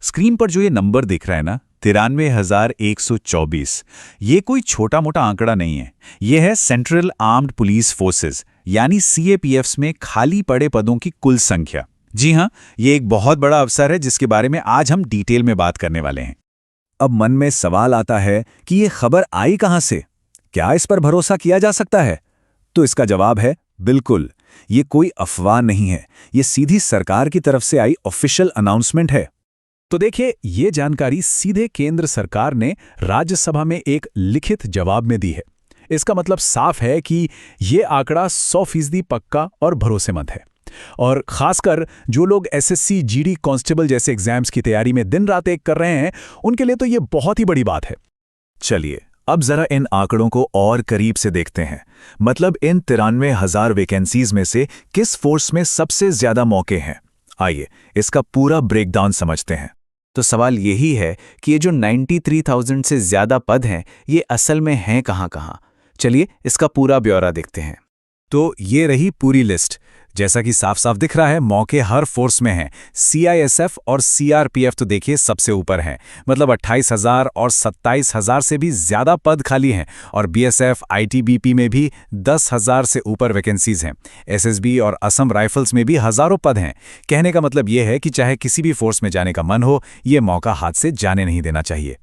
Screen पर जो ये नंबर दिख रहा है ना, 93,124, ये कोई छोटा मोटा आंकड़ा नहीं है। ये है सेंट्रल आर्म्ड पुलिस फोर्सेस यानी सीएपीएफ्स में खाली पड़े पदों की कुल संख्या। जी हाँ, ये एक बहुत बड़ा अवसर है जिसके बारे में आज हम डिटेल में बात करने वाले हैं। अब मन में सवाल आता है कि ये खबर आई कहां से? क्या इस पर भरोसा किया जा सकता है? तो इसका जवाब है बिल्कुल। ये कोई अफवाह नहीं है, ये सीधी सरकार की तरफ से आई ऑफिशियल अनाउंसमेंट है। तो देखिए, ये जानकारी सीधे केंद्र सरकार ने राज्यसभा में एक लिखित जवाब में दी है। इसका मतलब साफ है कि ये आंकड़ा 100% पक्का और भरोसेमंद है। और खासकर जो लोग एसएससी, जीडी कांस्टेबल जैसे एग्जाम्स की तैयारी में दिन रात एक कर रहे हैं, उनके लिए तो ये बहुत ही बड़ी बात है। चलिए अब जरा इन आंकड़ों को और करीब से देखते हैं। मतलब इन 93,000 वैकेंसीज में से किस फोर्स में सबसे ज्यादा मौके हैं। आइए इसका पूरा ब्रेकडाउन समझते हैं। तो सवाल यही है कि ये जो 93,000 से ज्यादा पद हैं, ये असल में हैं कहाँ-कहाँ? चलिए इसका पूरा ब्यौरा देखते हैं। तो ये रही पूरी लिस्ट। जैसा कि साफ साफ दिख रहा है, मौके हर फोर्स में हैं। सीआईएसएफ और सीआरपीएफ तो देखिए सबसे ऊपर हैं, मतलब 28,000 और 27,000 से भी ज्यादा पद खाली हैं। और बीएसएफ, आईटीबीपी में भी 10,000 से ऊपर वैकेंसीज हैं। एसएसबी और असम राइफल्स में भी हजारों पद हैं। कहने का मतलब ये है कि चाहे किसी भी फोर्स में जाने का मन हो, ये मौका हाथ से जाने नहीं देना चाहिए।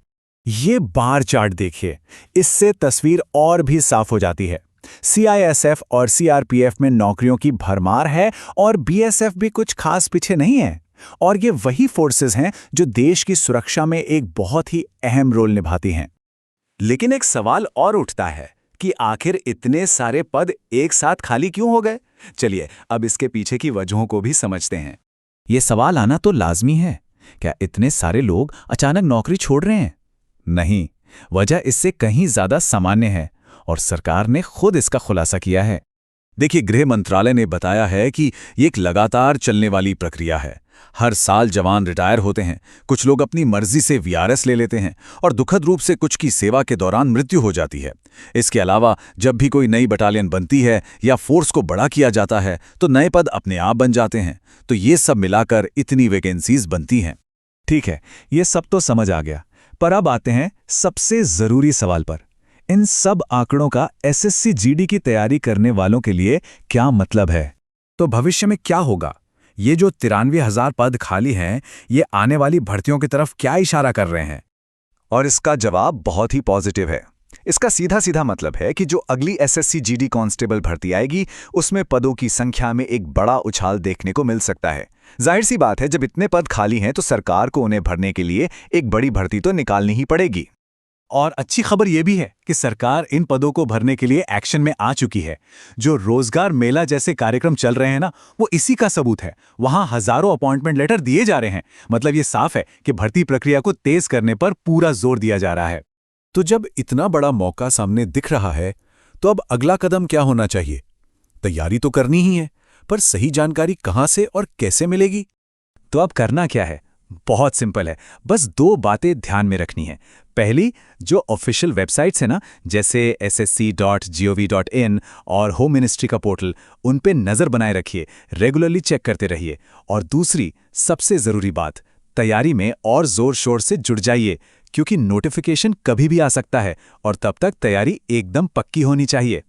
ये बार चार्ट देखिए, इससे तस्वीर और भी साफ हो जाती है। सीआईएसएफ और सीआरपीएफ में नौकरियों की भरमार है और बीएसएफ भी कुछ खास पीछे नहीं है। और ये वही फोर्सेस हैं जो देश की सुरक्षा में एक बहुत ही अहम रोल निभाती हैं। लेकिन एक सवाल और उठता है कि आखिर इतने सारे पद एक साथ खाली क्यों हो गए? चलिए अब इसके पीछे की वजहों को भी समझते हैं। ये सवाल आना तो लाजमी है। क्या इतने सारे लोग अचानक नौकरी छोड़ रहे हैं? नहीं, वजह इससे कहीं ज्यादा सामान्य है और सरकार ने खुद इसका खुलासा किया है। देखिए, गृह मंत्रालय ने बताया है कि ये एक लगातार चलने वाली प्रक्रिया है। हर साल जवान रिटायर होते हैं, कुछ लोग अपनी मर्जी से वीआरएस ले लेते हैं और दुखद रूप से कुछ की सेवा के दौरान मृत्यु हो जाती है। इसके अलावा जब भी कोई नई बटालियन बनती है या फोर्स को बड़ा किया जाता है तो नए पद अपने आप बन जाते हैं। तो ये सब मिलाकर इतनी वैकेंसीज बनती हैं। ठीक है, ये सब तो समझ आ गया, पर अब आते हैं सबसे जरूरी सवाल पर। इन सब आंकड़ों का एसएससी जीडी की तैयारी करने वालों के लिए क्या मतलब है? तो भविष्य में क्या होगा? ये जो 93,000 पद खाली हैं, ये आने वाली भर्तियों की तरफ क्या इशारा कर रहे हैं? और इसका जवाब बहुत ही पॉजिटिव है। इसका सीधा सीधा मतलब है कि जो अगली एसएससी जीडी कांस्टेबल भर्ती आएगी, उसमें पदों की संख्या में एक बड़ा उछाल देखने को मिल सकता है। जाहिर सी बात है, जब इतने पद खाली हैं तो सरकार को उन्हें भरने के लिए एक बड़ी भर्ती तो निकालनी ही पड़ेगी। और अच्छी खबर यह भी है कि सरकार इन पदों को भरने के लिए एक्शन में आ चुकी है। जो रोजगार मेला जैसे कार्यक्रम चल रहे हैं ना, वो इसी का सबूत है। वहां हजारों अपॉइंटमेंट लेटर दिए जा रहे हैं। मतलब ये साफ है कि भर्ती प्रक्रिया को तेज करने पर पूरा जोर दिया जा रहा है। तो जब इतना बड़ा मौका सामने दिख रहा है, तो अब अगला कदम क्या होना चाहिए? तैयारी तो करनी ही है, पर सही जानकारी कहां से और कैसे मिलेगी? तो अब करना क्या है? बहुत सिंपल है, बस 2 बातें ध्यान में रखनी है। पहली, जो ऑफिशियल वेबसाइट्स है ना, जैसे ssc.gov.in और होम मिनिस्ट्री का पोर्टल, उन पे नज़र बनाए रखिए, रेगुलरली चेक करते रहिए। और दूसरी, सबसे ज़रूरी बात, तैयारी में और ज़ोर शोर से जुड़ जाइए, क्योंकि नोटिफिकेशन कभी भी आ सकता है और तब तक तैयारी एकदम पक्की होनी चाहिए।